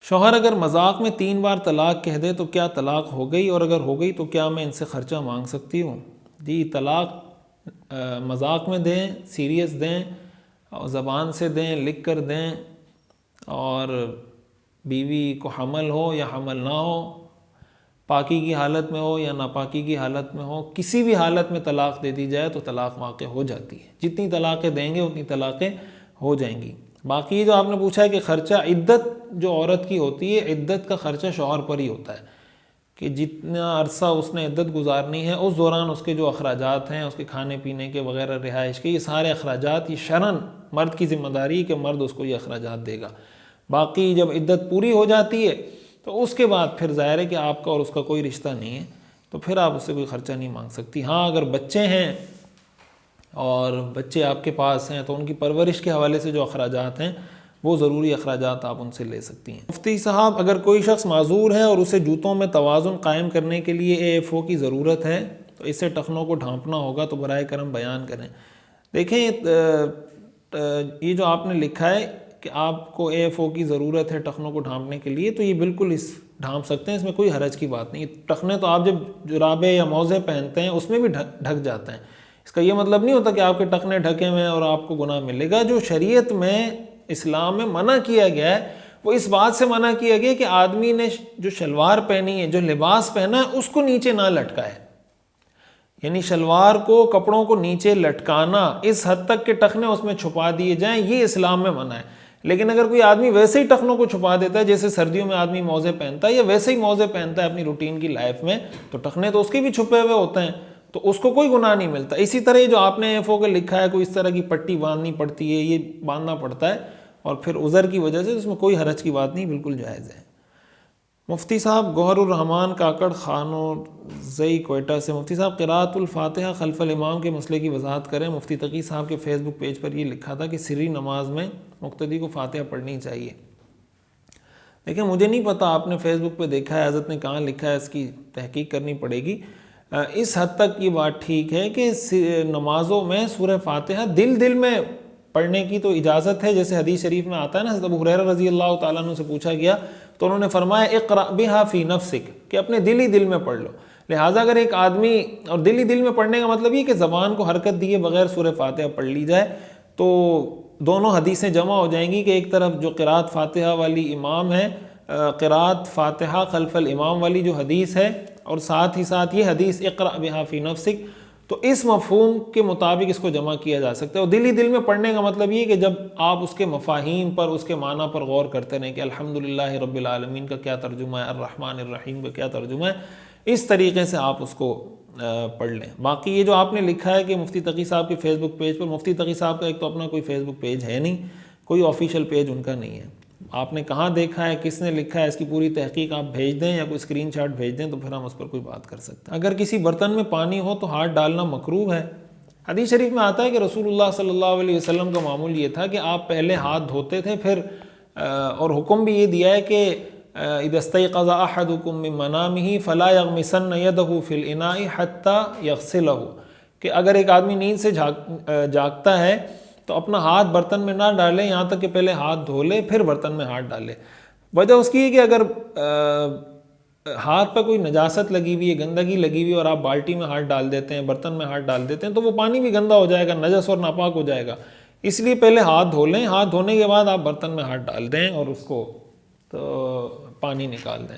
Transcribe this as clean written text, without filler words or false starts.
شوہر اگر مذاق میں 3 بار طلاق کہہ دے تو کیا طلاق ہو گئی، اور اگر ہو گئی تو کیا میں ان سے خرچہ مانگ سکتی ہوں؟ جی، طلاق مذاق میں دیں، سیریس دیں، اور زبان سے دیں، لکھ کر دیں، اور بیوی کو حمل ہو یا حمل نہ ہو، پاکی کی حالت میں ہو یا ناپاکی کی حالت میں ہو، کسی بھی حالت میں طلاق دے دی جائے تو طلاق واقع ہو جاتی ہے۔ جتنی طلاقیں دیں گے اتنی طلاقیں ہو جائیں گی۔ باقی جو آپ نے پوچھا ہے کہ خرچہ، عدت جو عورت کی ہوتی ہے، عدت کا خرچہ شوہر پر ہی ہوتا ہے کہ جتنا عرصہ اس نے عدت گزارنی ہے اس دوران اس کے جو اخراجات ہیں، اس کے کھانے پینے کے وغیرہ، رہائش کے، یہ سارے اخراجات، یہ شرعاً مرد کی ذمہ داری کہ مرد اس کو یہ اخراجات دے گا۔ باقی جب عدت پوری ہو جاتی ہے تو اس کے بعد پھر ظاہر ہے کہ آپ کا اور اس کا کوئی رشتہ نہیں ہے، تو پھر آپ اس سے کوئی خرچہ نہیں مانگ سکتی۔ ہاں، اگر بچے ہیں اور بچے آپ کے پاس ہیں تو ان کی پرورش کے حوالے سے جو اخراجات ہیں وہ ضروری اخراجات آپ ان سے لے سکتی ہیں۔ مفتی صاحب، اگر کوئی شخص معذور ہے اور اسے جوتوں میں توازن قائم کرنے کے لیے AFO کی ضرورت ہے تو اسے ٹخنوں کو ڈھانپنا ہوگا تو برائے کرم بیان کریں۔ دیکھیں، یہ جو آپ نے لکھا ہے کہ آپ کو AFO کی ضرورت ہے ٹخنوں کو ڈھانپنے کے لیے، تو یہ بالکل ڈھانپ سکتے ہیں، اس میں کوئی حرج کی بات نہیں۔ ٹخنے تو آپ جب جرابے یا موزے پہنتے ہیں اس میں بھی ڈھک جاتے ہیں، اس کا یہ مطلب نہیں ہوتا کہ آپ کے ٹخنے ڈھکے ہوئے ہیں اور آپ کو گناہ ملے گا۔ جو شریعت میں، اسلام میں منع کیا گیا ہے وہ اس بات سے منع کیا گیا کہ آدمی نے جو شلوار پہنی ہے، جو لباس پہنا ہے، اس کو نیچے نہ لٹکائے، یعنی شلوار کو، کپڑوں کو نیچے لٹکانا، اس حد تک کہ ٹخنے اس میں چھپا دیے جائیں، یہ اسلام میں منع ہے۔ لیکن اگر کوئی آدمی ویسے ہی ٹخنوں کو چھپا دیتا ہے، جیسے سردیوں میں آدمی موزے پہنتا ہے یا ویسے ہی موزے پہنتا ہے اپنی روٹین کی لائف میں، تو ٹخنے تو اس کے بھی چھپے ہوئے ہوتے ہیں، تو اس کو کوئی گناہ نہیں ملتا۔ اسی طرح جو آپ نے AFO کے لکھا ہے، کوئی اس طرح کی پٹی باندھنی پڑتی ہے، یہ باندھنا پڑتا ہے، اور پھر عذر کی وجہ سے اس میں کوئی حرج کی بات نہیں، بالکل جائز ہے۔ مفتی صاحب، گوہر الرحمان کاکڑ خانو زئی کوئٹہ سے، مفتی صاحب قراءۃ الفاتحہ خلف الامام کے مسئلے کی وضاحت کریں۔ مفتی تقی صاحب کے فیس بک پیج پر یہ لکھا تھا کہ سری نماز میں مقتدی کو فاتحہ پڑھنی چاہیے۔ لیکن مجھے نہیں پتہ آپ نے فیس بک پہ دیکھا ہے، حضرت نے کہاں لکھا ہے، اس کی تحقیق کرنی پڑے گی۔ اس حد تک یہ بات ٹھیک ہے کہ نمازوں میں سورہ فاتحہ دل میں پڑھنے کی تو اجازت ہے، جیسے حدیث شریف میں آتا ہے نا، حضرت ابو ہریرہ رضی اللہ تعالیٰ عنہ سے پوچھا گیا تو انہوں نے فرمایا اقرأ بہا فی نفسک، کہ اپنے دل میں پڑھ لو۔ لہٰذا اگر ایک آدمی، اور دل میں پڑھنے کا مطلب یہ کہ زبان کو حرکت دیے بغیر سورہ فاتحہ پڑھ لی جائے، تو دونوں حدیثیں جمع ہو جائیں گی کہ ایک طرف جو قراءت فاتحہ والی امام ہے، قراءت فاتحہ خلف الامام والی جو حدیث ہے، اور ساتھ ہی ساتھ یہ حدیث اقرأ بہا فی نفسک، تو اس مفہوم کے مطابق اس کو جمع کیا جا سکتا ہے۔ اور دل میں پڑھنے کا مطلب یہ کہ جب آپ اس کے مفاہیم پر، اس کے معنی پر غور کرتے رہیں کہ الحمدللہ رب العالمین کا کیا ترجمہ ہے، الرحمن الرحیم کا کیا ترجمہ ہے، اس طریقے سے آپ اس کو پڑھ لیں۔ باقی یہ جو آپ نے لکھا ہے کہ مفتی تقی صاحب کے فیس بک پیج پر، مفتی تقی صاحب کا ایک تو اپنا کوئی فیس بک پیج ہے نہیں، کوئی آفیشیل پیج ان کا نہیں ہے۔ آپ نے کہاں دیکھا ہے، کس نے لکھا ہے، اس کی پوری تحقیق آپ بھیج دیں یا کوئی اسکرین شاٹ بھیج دیں تو پھر ہم اس پر کوئی بات کر سکتے ہیں۔ اگر کسی برتن میں پانی ہو تو ہاتھ ڈالنا مکروہ ہے۔ حدیث شریف میں آتا ہے کہ رسول اللہ صلی اللہ علیہ وسلم کا معمول یہ تھا کہ آپ پہلے ہاتھ دھوتے تھے، پھر اور حکم بھی یہ دیا ہے کہ اذا استيقظ احدكم من منامه فلا يغمسن يده في الاناء حتى يغسله، کہ اگر ایک آدمی نیند سے جاگتا ہے تو اپنا ہاتھ برتن میں نہ ڈالے یہاں تک کہ پہلے ہاتھ دھو لے پھر برتن میں ہاتھ ڈالے۔ وجہ اس کی ہے کہ اگر ہاتھ پہ کوئی نجاست لگی ہوئی ہے، گندگی لگی ہوئی ہے، اور آپ بالٹی میں ہاتھ ڈال دیتے ہیں، برتن میں ہاتھ ڈال دیتے ہیں، تو وہ پانی بھی گندا ہو جائے گا، نجس اور ناپاک ہو جائے گا۔ اس لیے پہلے ہاتھ دھو لیں، ہاتھ دھونے کے بعد آپ برتن میں ہاتھ ڈال دیں اور اس کو تو پانی نکال دیں۔